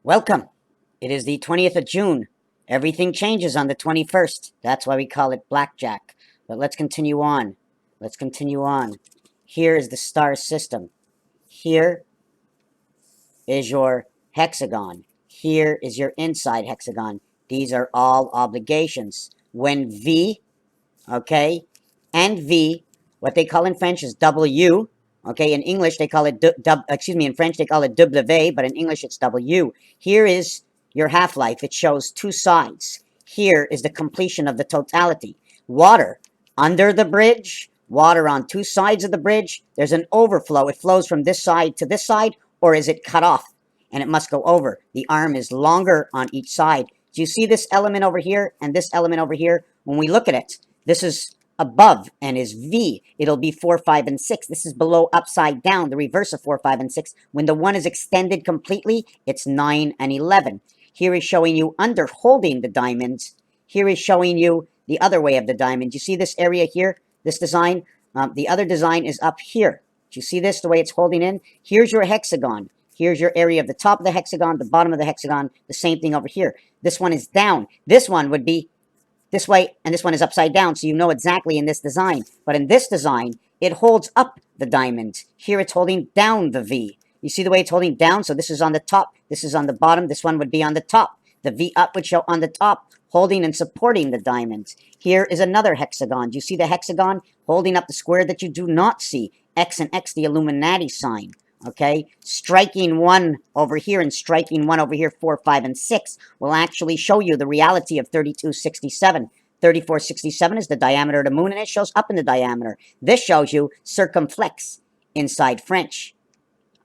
Welcome. It is the 20th of June. Everything changes on the 21st. That's why we call it blackjack. But let's continue on. Let's continue on. Here is the star system. Here is your hexagon. Here is your inside hexagon. These are all obligations. When V, okay, and V, what they call in French is W, okay, in English they call it, in French they call it W, but in English it's W. Here is your half-life. It shows two sides. Here is the completion of the totality. Water under the bridge, water on two sides of the bridge. There's an overflow. It flows from this side to this side, or is it cut off? And it must go over. The arm is longer on each side. Do you see this element over here and this element over here? When we look at it, this is above and is V. It'll be 4, 5, and 6. This is below, upside down, the reverse of 4, 5, and 6. When the 1 is extended completely, it's 9 and 11. Here is showing you under holding the diamonds. Here is showing you the other way of the diamond. You see this area here, this design? The other design is up here. Do you see this, the way it's holding in? Here's your hexagon. Here's your area of the top of the hexagon, the bottom of the hexagon, the same thing over here. This one is down. This one would be this way, and this one is upside down, so you know exactly in this design. But in this design, it holds up the diamond. Here it's holding down the V. You see the way it's holding down? So this is on the top, this is on the bottom, this one would be on the top. The V up would show on the top, holding and supporting the diamond. Here is another hexagon. Do you see the hexagon holding up the square that you do not see? X and X, the Illuminati sign. Okay, striking one over here and striking one over here, 4, 5, and 6 will actually show you the reality of 3267. 3467 is the diameter of the moon, and it shows up in the diameter. This shows you circumflex inside French.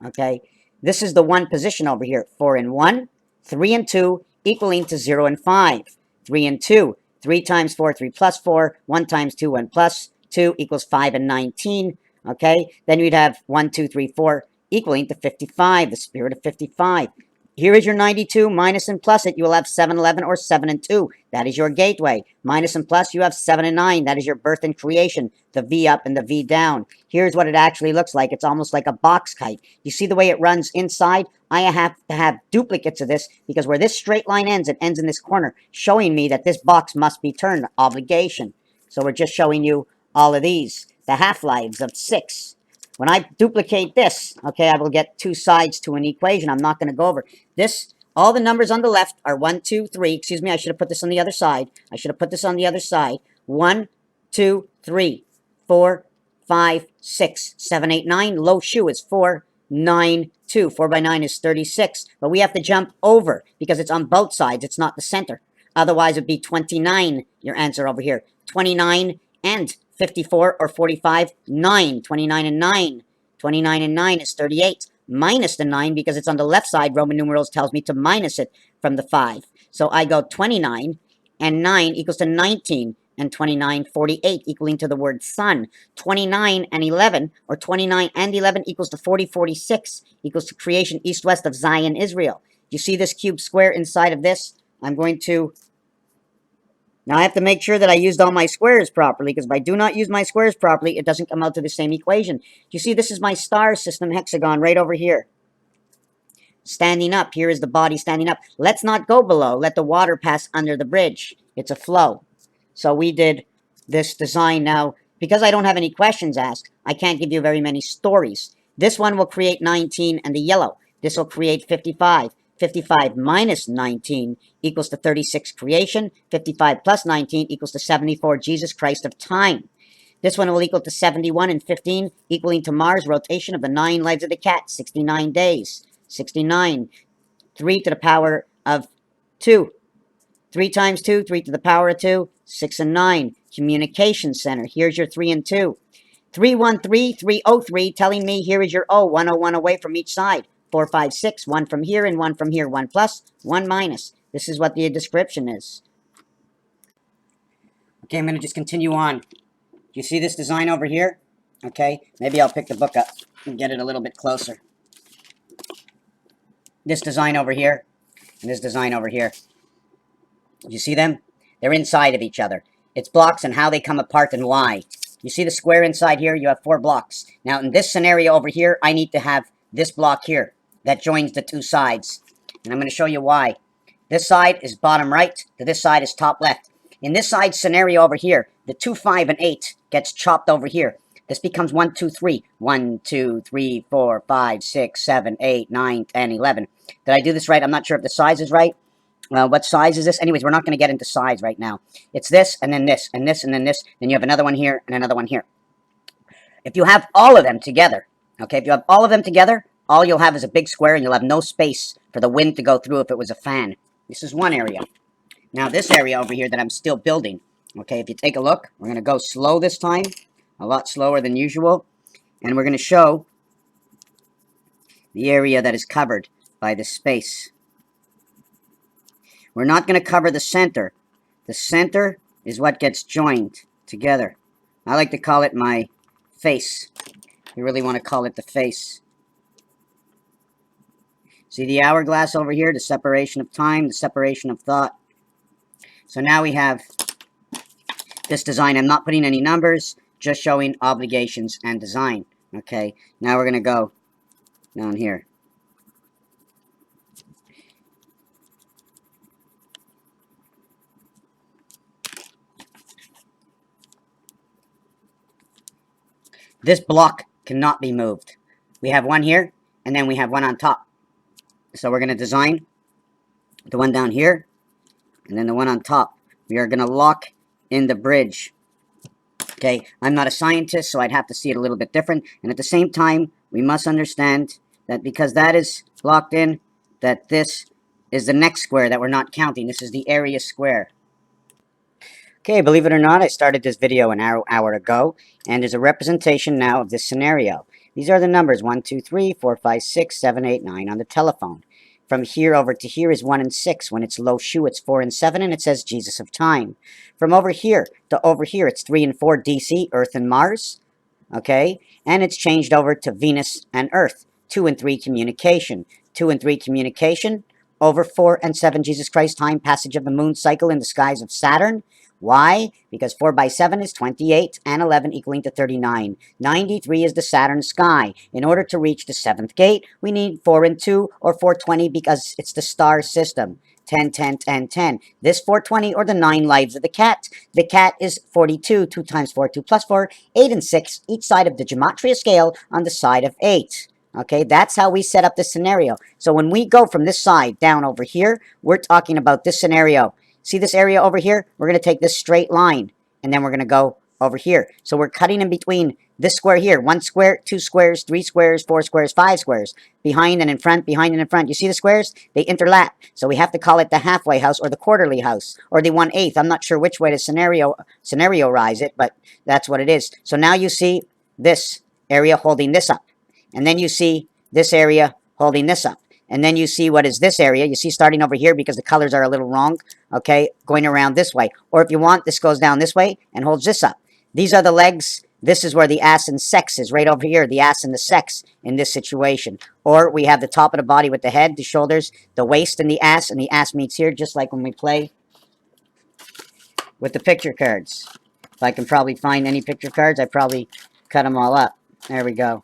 Okay, this is the one position over here, 4 and 1, 3 and 2, equaling to 0 and 5. 3 and 2, 3 times 4, 3 plus 4, 1 times 2, 1 plus 2 equals 5 and 19. Okay, then you'd have 1, 2, 3, 4, equaling to 55, the spirit of 55. Here is your 92, minus and plus it, you will have 7, 11, or 7 and 2. That is your gateway. Minus and plus, you have 7 and 9. That is your birth and creation, the V up and the V down. Here's what it actually looks like. It's almost like a box kite. You see the way it runs inside? I have to have duplicates of this because where this straight line ends, it ends in this corner, showing me that this box must be turned, obligation. So we're just showing you all of these. The half-lives of 6. When I duplicate this, okay, I will get two sides to an equation. I'm not going to go over this. All the numbers on the left are 1, 2, 3. Excuse me, I should have put this on the other side. I should have put this on the other side. 1, 2, 3, 4, 5, 6, 7, 8, 9. Low shoe is 4, 9, 2. 4 by 9 is 36. But we have to jump over because it's on both sides. It's not the center. Otherwise, it would be 29, your answer over here. 29 and 54 or 45, 9. 29 and 9. 29 and 9 is 38. Minus the 9 because it's on the left side. Roman numerals tells me to minus it from the 5. So I go 29 and 9 equals to 19 and 29, 48, equaling to the word sun. 29 and 11 or 29 and 11 equals to 40, 46 equals to creation east-west of Zion, Israel. You see this cube square inside of this? I'm going to... Now I have to make sure that I used all my squares properly, because if I do not use my squares properly, it doesn't come out to the same equation. You see, this is my star system hexagon right over here. Standing up. Here is the body standing up. Let's not go below. Let the water pass under the bridge. It's a flow. So we did this design. Now, because I don't have any questions asked, I can't give you very many stories. This one will create 19 and the yellow. This will create 55. 55 minus 19 equals to 36 creation. 55 plus 19 equals to 74 Jesus Christ of time. This one will equal to 71 and 15, equaling to Mars' rotation of the 9 legs of the cat, 69 days. 69. 3 to the power of 2. 3 times 2, 3 to the power of 2, 6 and 9. Communication center. Here's your 3 and 2. 313, 303, telling me here is your O, 101 away from each side. 4, 5, 6, 1 from here and 1 from here. 1 plus, 1 minus. This is what the description is. Okay, I'm going to just continue on. Do you see this design over here? Okay, maybe I'll pick the book up and get it a little bit closer. This design over here and this design over here. Do you see them? They're inside of each other. It's blocks and how they come apart and why. You see the square inside here? You have 4 blocks. Now, in this scenario over here, I need to have this block here that joins the two sides. And I'm going to show you why. This side is bottom right, this side is top left. In this side scenario over here, the 2, 5, and 8 gets chopped over here. This becomes 1, 2, 3. 1, 2, 3, 4, 5, 6, 7, 8, 9, 10, 11. Did I do this right? I'm not sure if the size is right. What size is this? Anyways, we're not going to get into size right now. It's this, and then this, and this, and then this. Then you have another one here, and another one here. If you have all of them together, okay, if you have all of them together, all you'll have is a big square, and you'll have no space for the wind to go through if it was a fan. This is one area. Now, this area over here that I'm still building, okay, if you take a look, we're going to go slow this time, a lot slower than usual, and we're going to show the area that is covered by this space. We're not going to cover the center. The center is what gets joined together. I like to call it my face. You really want to call it the face. See the hourglass over here, the separation of time, the separation of thought. So now we have this design. I'm not putting any numbers, just showing obligations and design. Okay, now we're going to go down here. This block cannot be moved. We have one here, and then we have one on top. So we're going to design the one down here, and then the one on top. We are going to lock in the bridge. Okay, I'm not a scientist, so I'd have to see it a little bit different. And at the same time, we must understand that because that is locked in, that this is the next square that we're not counting. This is the area square. Okay, believe it or not, I started this video an hour ago, and there's a representation now of this scenario. These are the numbers 1, 2, 3, 4, 5, 6, 7, 8, 9 on the telephone. From here over to here is 1 and 6. When it's low shoe, it's 4 and 7, and it says Jesus of time. From over here to over here, it's 3 and 4 DC, Earth and Mars. Okay, and it's changed over to Venus and Earth. 2 and 3 communication. 2 and 3 communication. Over 4 and 7 Jesus Christ time, passage of the moon cycle in the skies of Saturn. Why? Because 4 by 7 is 28, and 11 equaling to 39. 93 is the Saturn sky. In order to reach the 7th gate, we need 4 and 2, or 420, because it's the star system. 10, 10, 10, 10. This 420, or the 9 lives of the cat. The cat is 42, 2 times 4, 2 plus 4, 8 and 6, each side of the gematria scale on the side of 8. Okay, that's how we set up this scenario. So when we go from this side down over here, we're talking about this scenario. See this area over here? We're going to take this straight line, and then we're going to go over here. So we're cutting in between this square here. 1 square, 2 squares, 3 squares, 4 squares, 5 squares. Behind and in front, behind and in front. You see the squares? They interlap. So we have to call it the halfway house or the quarterly house or the 1/8. I'm not sure which way to scenario-rise it, but that's what it is. So now you see this area holding this up. And then you see this area holding this up. And then you see what is this area. You see starting over here because the colors are a little wrong, okay, going around this way. Or if you want, this goes down this way and holds this up. These are the legs. This is where the ass and sex is, right over here, the ass and the sex in this situation. Or we have the top of the body with the head, the shoulders, the waist and the ass meets here, just like when we play with the picture cards. If I can probably find any picture cards, I probably cut them all up. There we go.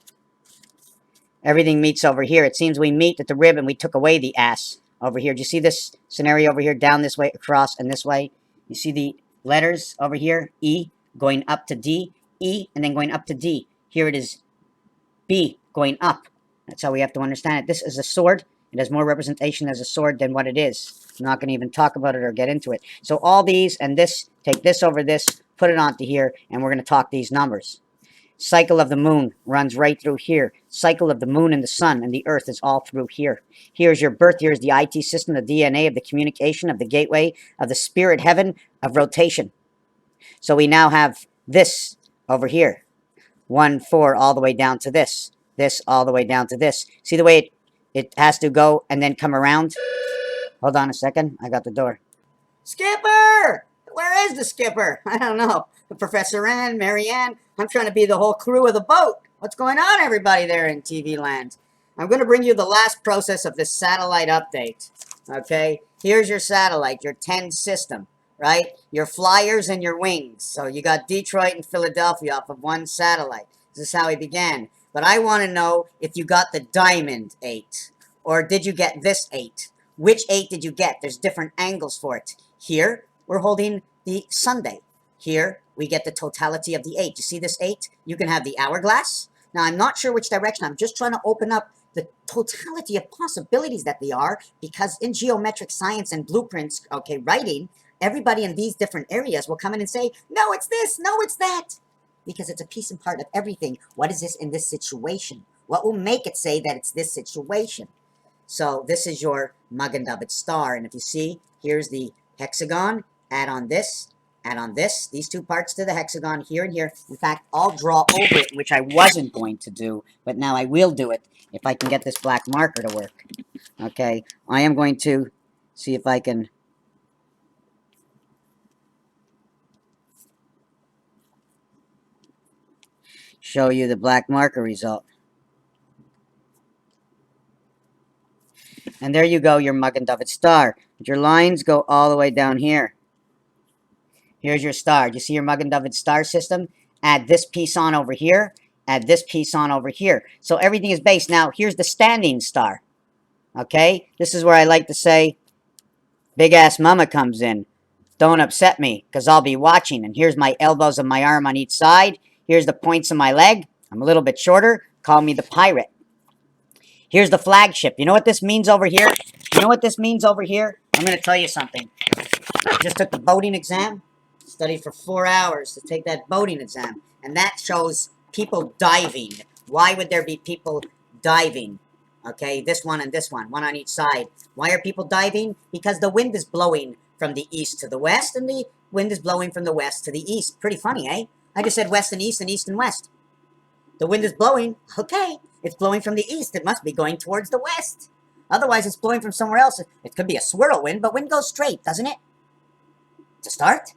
Everything meets over here. It seems we meet at the rib and we took away the ass over here. Do you see this scenario over here? Down this way, across, and this way. You see the letters over here? E going up to D. E and then going up to D. Here it is B going up. That's how we have to understand it. This is a sword. It has more representation as a sword than what it is. I'm not going to even talk about it or get into it. So all these and this, take this over this, put it onto here, and we're going to talk these numbers. Cycle of the moon runs right through here. Cycle of the moon and the sun and the earth is all through here. Here's your birth. Here's the IT system, the DNA of the communication, of the gateway, of the spirit heaven, of rotation. So we now have this over here. 1, 4, all the way down to this. This all the way down to this. See the way it has to go and then come around? Hold on a second. I got the door. Skipper! Where is the skipper? I don't know. Professor Ann, Mary Ann. I'm trying to be the whole crew of the boat. What's going on, everybody there in TV land? I'm going to bring you the last process of this satellite update. Okay? Here's your satellite, your 10 system, right? Your flyers and your wings. So you got Detroit and Philadelphia off of one satellite. This is how he began. But I want to know if you got the Diamond 8. Or did you get this 8? Which 8 did you get? There's different angles for it. Here, we're holding the Sunday. Here, we get the totality of the 8. You see this 8? You can have the hourglass. Now, I'm not sure which direction. I'm just trying to open up the totality of possibilities that they are, because in geometric science and blueprints, okay, writing, everybody in these different areas will come in and say, no, it's this, no, it's that, because it's a piece and part of everything. What is this in this situation? What will make it say that it's this situation? So this is your Magen David star, and if you see, here's the hexagon, add on this, these two parts to the hexagon, here and here. In fact, I'll draw over it, which I wasn't going to do, but now I will do it if I can get this black marker to work. Okay, I am going to see if I can show you the black marker result. And there you go, your Magen David star. But your lines go all the way down here. Here's your star. Do you see your Magen David star system? Add this piece on over here. Add this piece on over here. So everything is based. Now, here's the standing star. Okay? This is where I like to say, Big Ass Mama comes in. Don't upset me, because I'll be watching. And here's my elbows and my arm on each side. Here's the points of my leg. I'm a little bit shorter. Call me the pirate. Here's the flagship. You know what this means over here? You know what this means over here? I'm going to tell you something. I just took the boating exam. Studied for 4 hours to take that boating exam. And that shows people diving. Why would there be people diving? Okay, this one and this one on each side. Why are people diving? Because the wind is blowing from the east to the west, and the wind is blowing from the west to the east. Pretty funny, eh? I just said west and east and west. The wind is blowing. Okay, it's blowing from the east. It must be going towards the west. Otherwise, it's blowing from somewhere else. It could be a swirl wind, but wind goes straight, doesn't it? To start?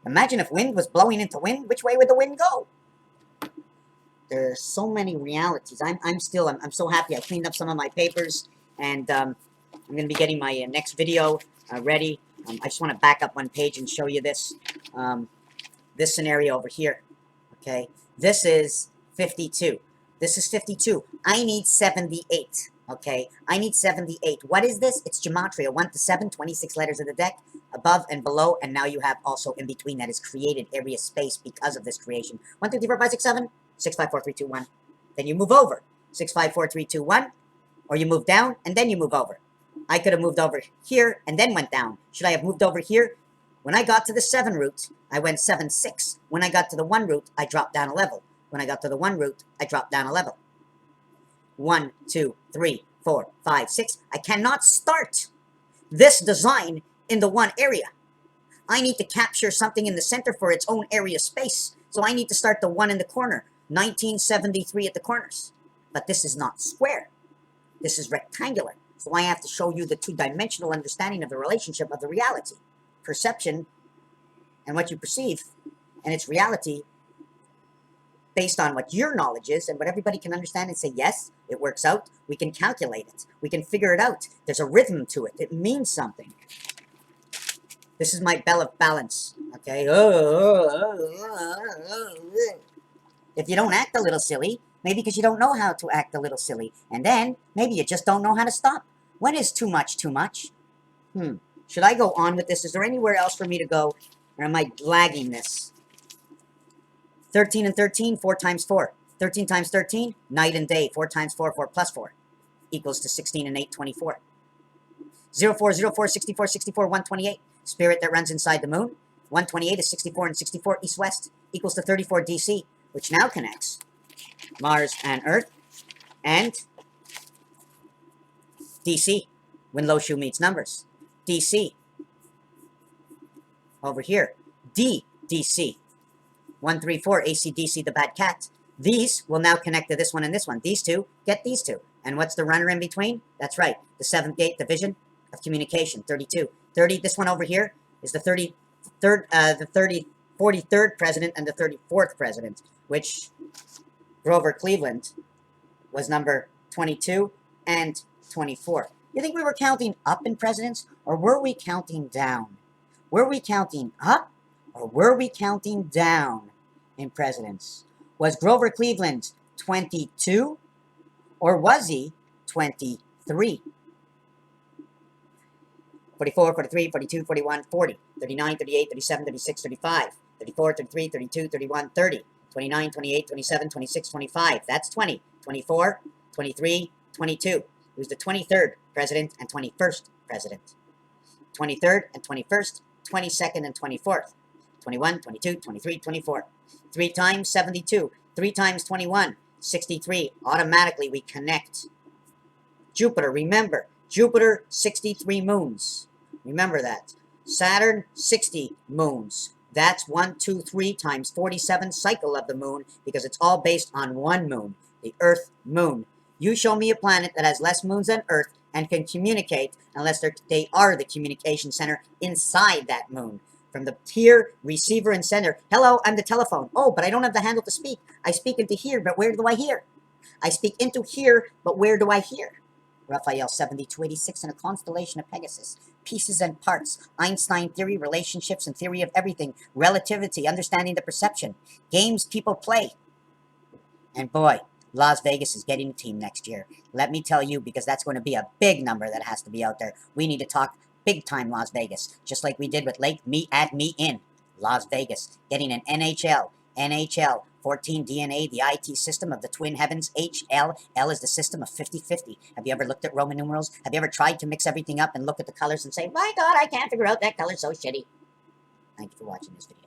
Imagine if wind was blowing into wind. Which way would the wind go? There's so many realities. I'm so happy. I cleaned up some of my papers, and I'm going to be getting my next video ready. I just want to back up one page and show you this. This scenario over here. Okay, this is 52. This is 52. I need 78. Okay, I need 78. What is this? It's gematria. 1 to 7, 26 letters of the deck, above and below, and now you have also in between that is created area space because of this creation. 1, 2, 3, 4, 5, 6, 7, 6, 5, 4, 3, 2, 1. Then you move over. 6, 5, 4, 3, 2, 1. Or you move down, and then you move over. I could have moved over here and then went down. Should I have moved over here? When I got to the 7 root, I went 7, 6. When I got to the 1 root, I dropped down a level. When I got to the 1 root, I dropped down a level. 1, 2, 3, 4, 5, 6. I cannot start this design in the 1 area. I need to capture something in the center for its own area space. So I need to start the 1 in the corner. 1973 at the corners. But this is not square. This is rectangular. So I have to show you the two-dimensional understanding of the relationship of the reality. Perception and what you perceive, and its reality based on what your knowledge is and what everybody can understand and say, yes, it works out. We can calculate it. We can figure it out. There's a rhythm to it. It means something. This is my bell of balance. Okay? If you don't act a little silly, maybe because you don't know how to act a little silly. And then, maybe you just don't know how to stop. When is too much too much? Should I go on with this? Is there anywhere else for me to go? Or am I lagging this? 13 and 13, 4 times 4. 13 times 13, night and day. 4 times 4, 4 plus 4. Equals to 16 and 8, 24. 04, 04, 64, 64, 128. Spirit that runs inside the moon. 128 is 64 and 64 east-west. Equals to 34 DC, which now connects Mars and Earth. And DC, when low shoe meets numbers. DC. Over here. DC. 134, AC/DC, the bad cat. These will now connect to this one and this one. These two get these two. And what's the runner in between? That's right. The 7th gate division of communication, 32. 30, this one over here is the 43rd president and the 34th president, which Grover Cleveland was number 22 and 24. You think we were counting up in presidents, or were we counting down? Were we counting up, or were we counting down in presidents? Was Grover Cleveland 22, or was he 23? 44, 43, 42, 41, 40, 39, 38, 37, 36, 35, 34, 33, 32, 31, 30, 29, 28, 27, 26, 25. That's 20. 24, 23, 22. Who's the 23rd president and 21st president? 23rd and 21st, 22nd and 24th. 21, 22, 23, 24. 3 times 72. 3 times 21, 63. Automatically we connect. Jupiter, remember, Jupiter, 63 moons. Remember that. Saturn, 60 moons. That's 1, 2, 3 times 47 cycle of the moon, because it's all based on one moon, the Earth moon. You show me a planet that has less moons than Earth and can communicate, unless they are the communication center inside that moon. From the here, receiver, and sender. Hello, I'm the telephone. Oh, but I don't have the handle to speak. I speak into here, but where do I hear? I speak into here, but where do I hear? Raphael 7286 in a constellation of Pegasus. Pieces and parts. Einstein theory, relationships, and theory of everything. Relativity, understanding the perception. Games people play. And boy, Las Vegas is getting a team next year. Let me tell you, because that's going to be a big number that has to be out there. We need to talk big time Las Vegas, just like we did with add me in Las Vegas, getting an NHL 14 DNA, the IT system of the twin heavens. L is the system of 50-50. Have you ever looked at Roman numerals? Have you ever tried to mix everything up and look at the colors and say, my God, I can't figure out that color, so shitty? Thank you for watching this video.